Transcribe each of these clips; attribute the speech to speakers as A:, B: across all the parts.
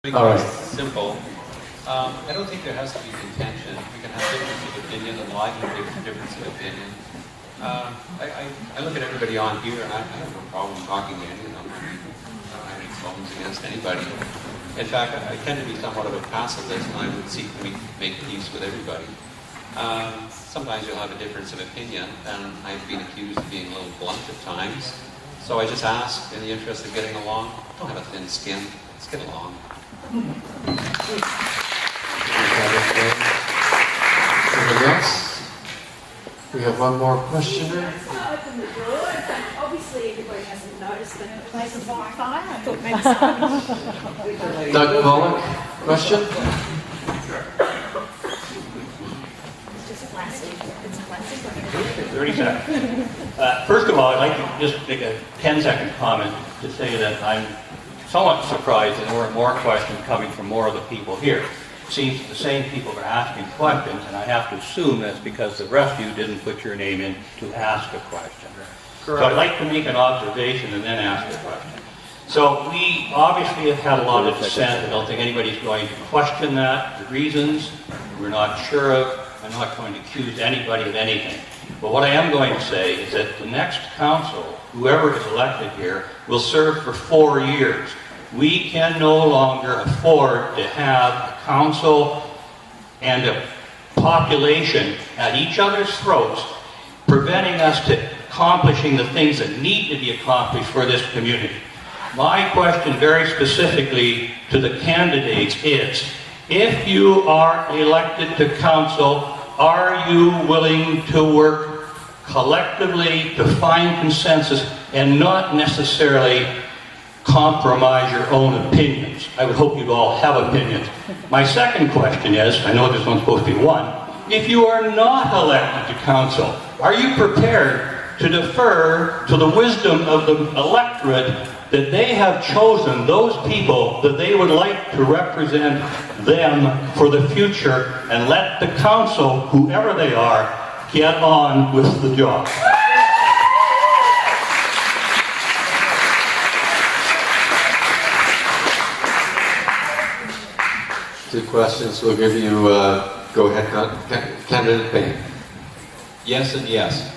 A: All right.
B: Simple. I don't think there has to be contention. We can have difference of opinion, and I can have difference of opinion. I look at everybody on here, and I have no problem talking to any of them. I don't have any problems against anybody. In fact, I tend to be somewhat of a pacifist, and I would seek to make peace with everybody. Sometimes you'll have a difference of opinion, and I've been accused of being a little blunt at times. So I just ask, in the interest of getting along, don't have a thin skin. Let's get along.
A: Anybody else? We have one more questioner.
C: Open the door. Obviously, everybody hasn't noticed that the place is on fire. I thought maybe something.
A: Doug Pollock, question?
C: It's just plastic. It's plastic.
D: 30 seconds. First of all, I'd like to just make a 10-second comment to say that I'm somewhat surprised that there were more questions coming from more of the people here. It seems the same people are asking questions, and I have to assume that's because the rest of you didn't put your name in to ask a question. Correct. So I'd like to make an observation and then ask a question. So we obviously have had a lot of dissent. I don't think anybody's going to question that. The reasons we're not sure of. I'm not going to accuse anybody of anything. But what I am going to say is that the next council, whoever is elected here, will serve for 4 years. We can no longer afford to have a council and a population at each other's throats, preventing us to accomplishing the things that need to be accomplished for this community. My question very specifically to the candidates is, if you are elected to council, are you willing to work collectively to find consensus and not necessarily compromise your own opinions? I would hope you'd all have opinions. My second question is, I know this one's supposed to be one, if you are not elected to council, are you prepared to defer to the wisdom of the electorate that they have chosen those people that they would like to represent them for the future, and let the council, whoever they are, get on with the job?
A: Two questions. We'll give you, go ahead, candidate Payne.
B: Yes and yes.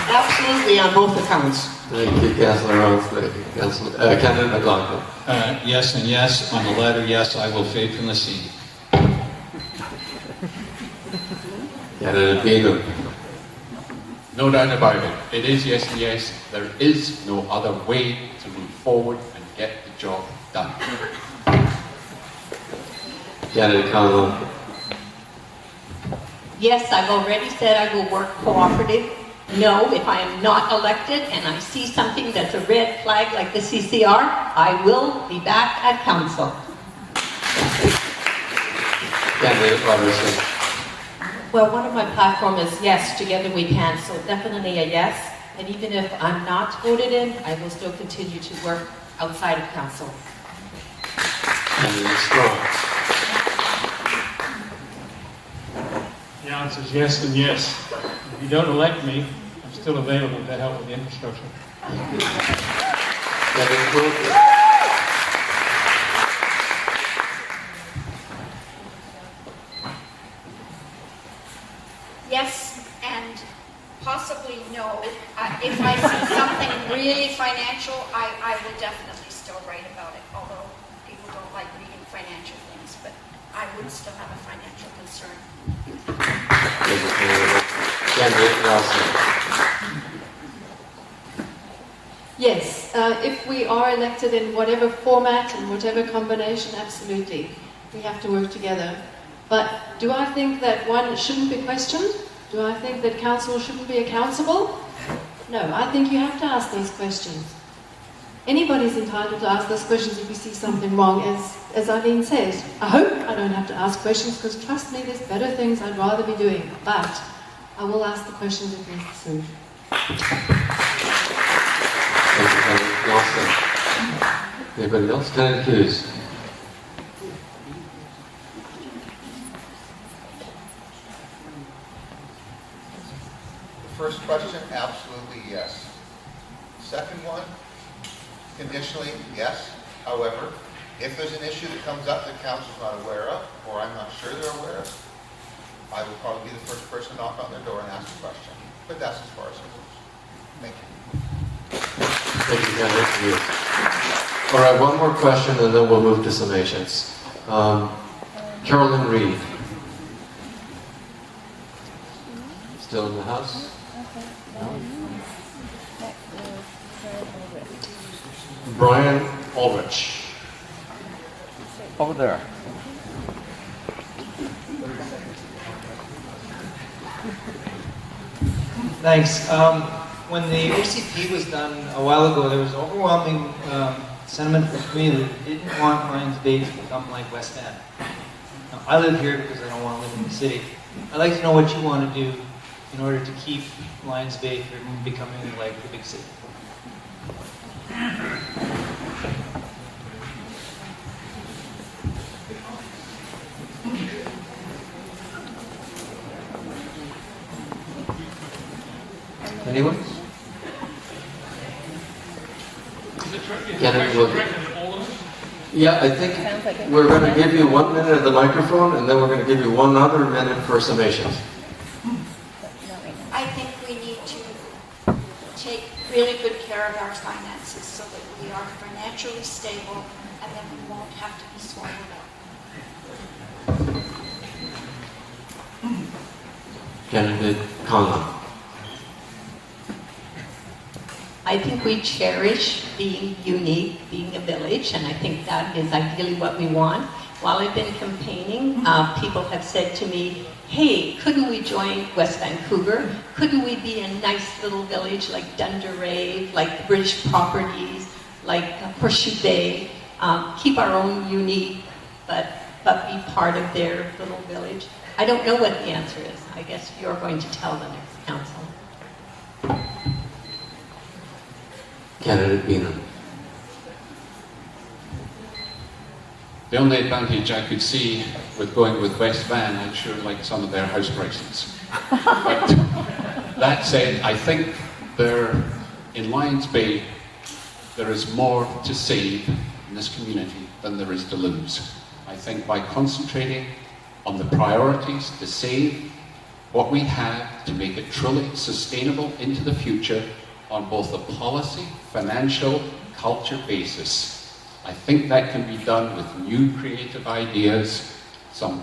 E: Absolutely, on both accounts.
A: Thank you, Councillor Ross. Thank you, Councillor. Candidate McLaughlin.
B: Yes and yes. On the latter, yes, I will faithfully see.
A: Candidate Beaton.
F: No doubt about it. It is yes and yes. There is no other way to move forward and get the job done.
A: Candidate Conlon.
E: Yes, I've already said I will work cooperative. No, if I am not elected and I see something that's a red flag like the CCR, I will be back at council.
A: Candidate Robertson.
G: Well, one of my platform is yes, together we can, so definitely a yes. And even if I'm not voted in, I will still continue to work outside of council.
A: Candidate Strong.
H: The answer is yes and yes. If you don't elect me, I'm still available to help with the infrastructure.
A: Candidate Wilkie.
C: Yes, and possibly no. If I see something really financial, I will definitely still write about it, although people don't like reading financial things, but I would still have a financial concern.
A: Candidate Nelson.
I: Yes, if we are elected in whatever format and whatever combination, absolutely. We have to work together. But do I think that one shouldn't be questioned? Do I think that council shouldn't be accountable? No, I think you have to ask those questions. Anybody's entitled to ask those questions if you see something wrong, as Eileen says. I hope I don't have to ask questions, because trust me, there's better things I'd rather be doing. But I will ask the questions if necessary.
A: Thank you, Candidate Nelson. Anybody else? Candidate Hughes.
J: First question, absolutely yes. Second one, conditionally, yes. However, if there's an issue that comes up that council's not aware of, or I'm not sure they're aware of, I will probably be the first person to knock on their door and ask a question. But that's as far as it goes. Thank you.
A: Thank you, Kenneth. All right, one more question and then we'll move to summations. Carolyn Reed. Still in the house? No? Brian Ulrich.
K: Over there.
L: Thanks. When the OCP was done a while ago, there was overwhelming sentiment from the community that didn't want Lions Bay to become like West End. Now, I live here because I don't want to live in the city. I'd like to know what you want to do in order to keep Lions Bay from becoming like the big city.
A: Anyone? Yeah, I think we're going to give you 1 minute at the microphone and then we're going to give you 1 other minute for summation.
C: I think we need to take really good care of our finances so that we are financially stable and then we won't have to be swallowed up.
A: Candidate Conlon.
E: I think we cherish being unique, being a village, and I think that is ideally what we want. While I've been campaigning, people have said to me, hey, couldn't we join West Vancouver? Couldn't we be a nice little village like Dunderave, like the British Properties, like Horseshoe Bay, keep our own unique, but be part of their little village? I don't know what the answer is. I guess you're going to tell the next council.
A: Candidate Beanon.
F: The only advantage I could see with going with West Van, I'd sure like some of their house prices. But that said, I think in Lions Bay, there is more to save in this community than there is to lose. I think by concentrating on the priorities to save what we have to make it truly sustainable into the future on both a policy, financial, culture basis. I think that can be done with new creative ideas, some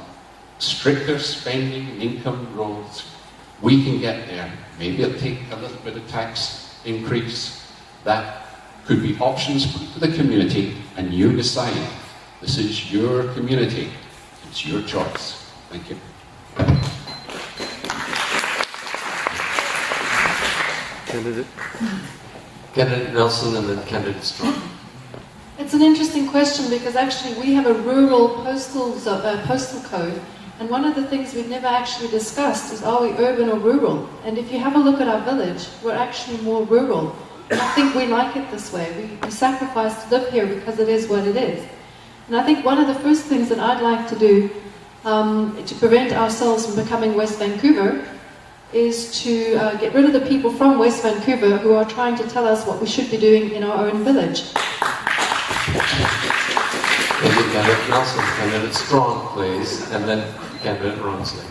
F: stricter spending and income rules. We can get there. Maybe it'll take a little bit of tax increase. That could be options put to the community and you decide. This is your community. It's your choice. Thank you.
A: Candidate Nelson and then Candidate Strong.
I: It's an interesting question because actually we have a rural postal code, and one of the things we've never actually discussed is, are we urban or rural? And if you have a look at our village, we're actually more rural. And I think we like it this way. We sacrifice to live here because it is what it is. And I think one of the first things that I'd like to do to prevent ourselves from becoming West Vancouver is to get rid of the people from West Vancouver who are trying to tell us what we should be doing in our own village.
A: Thank you, Candidate Nelson. Candidate Strong, please, and then Candidate Ronsley.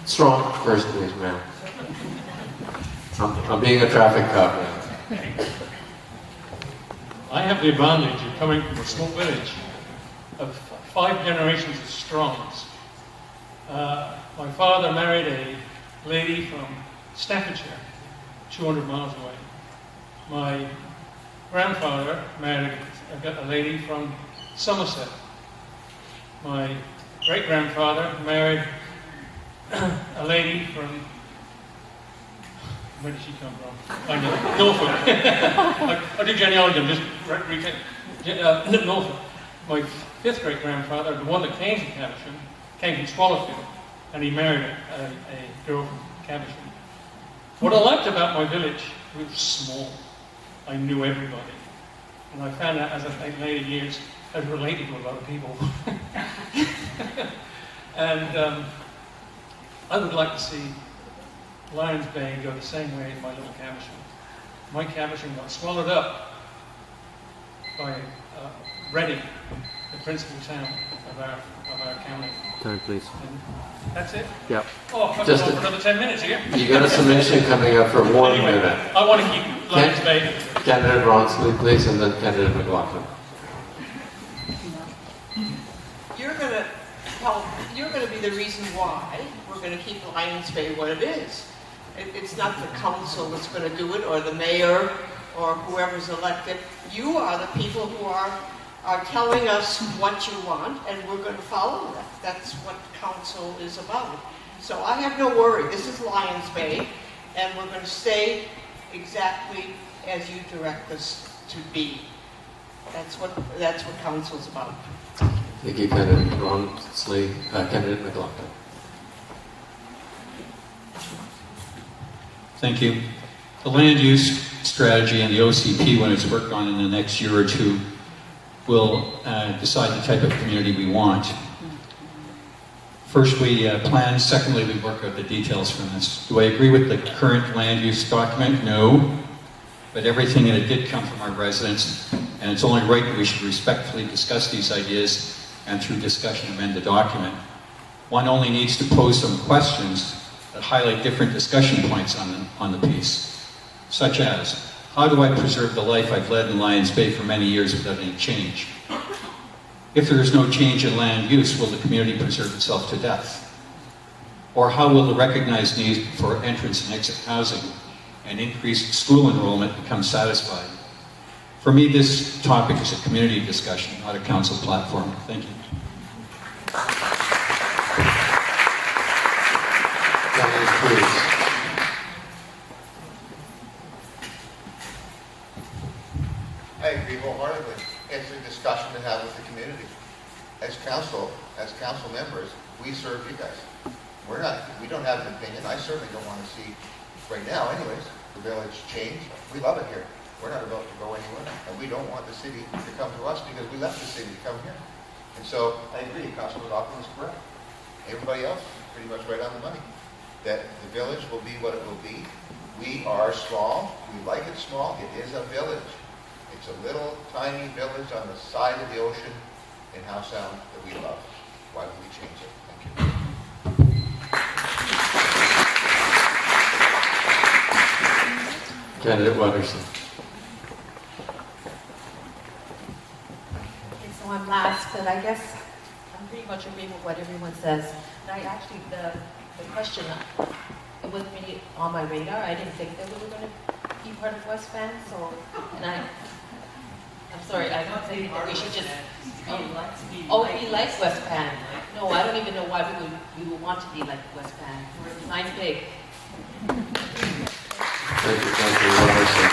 A: Strong first, please, ma'am. I'm being a traffic cop now.
H: I have the advantage of coming from a small village of 5 generations of Strongs. My father married a lady from Staffordshire, 200 miles away. My grandfather married a lady from Somerset. My great-grandfather married a lady from, where did she come from? I know, Norfolk. I do genealogy, I'm just Norfolk. My 5th great-grandfather, the one that came from Caversham, came from Swallowfield, and he married a girl from Caversham. What I liked about my village, it was small. I knew everybody. And I found out as I in later years, I related to a lot of people. And I would like to see Lions Bay go the same way as my little Caversham. My Caversham got swallowed up by Reading, the principal town of our county.
K: Time, please.
H: And that's it?
K: Yep.
H: Oh, I've got
A: Just
H: on for another 10 minutes here.
A: You got a summation coming up for 1
H: Anyway,
A: minute.
H: I want to keep Lions Bay.
A: Candidate Ronsley, please, and then candidate McLaughlin.
M: You're going to be the reason why we're going to keep Lions Bay what it is. It's not the council that's going to do it, or the mayor, or whoever's elected. You are the people who are telling us what you want, and we're going to follow that. That's what council is about. So I have no worry. This is Lions Bay, and we're going to stay exactly as you direct us to be. That's what council's about.
A: Thank you, candidate Ronsley. Candidate McLaughlin.
F: Thank you. The land use strategy and the OCP, when it's worked on in the next year or two, will decide the type of community we want. First, we plan. Secondly, we work out the details from this. Do I agree with the current land use document? No. But everything in it did come from our residents, and it's only right that we should respectfully discuss these ideas and through discussion amend the document. One only needs to pose some questions that highlight different discussion points on the piece, such as, how do I preserve the life I've led in Lions Bay for many years without any change? If there is no change in land use, will the community preserve itself to death? Or how will the recognized need for entrance and exit housing and increased school enrollment become satisfied? For me, this topic is a community discussion, not a council platform. Thank you.
A: Candidate Cruz.
J: I agree wholeheartedly. It's a discussion to have with the community. As council members, we serve you guys. We don't have an opinion. I certainly don't want to see, right now anyways, the village change. We love it here. We're not about to go anywhere, and we don't want the city to come to us because we left the city to come here. And so I agree, Councilor McLaughlin is correct. Everybody else is pretty much right on the money. That the village will be what it will be. We are small. We like it small. It is a village. It's a little tiny village on the side of the ocean in Howe Sound that we love. Why would we change it? Thank you.
A: Candidate Watterson.
G: Okay, so I'm last, but I guess I'm pretty much agreeing with what everyone says. And I actually, the question, it wasn't really on my radar. I didn't think that we were going to be part of West Van, so, and I'm sorry, I don't think that we should just, we like West Van. No, I don't even know why we would want to be like West Van. We're nice big.
A: Thank you, Councilor Watterson.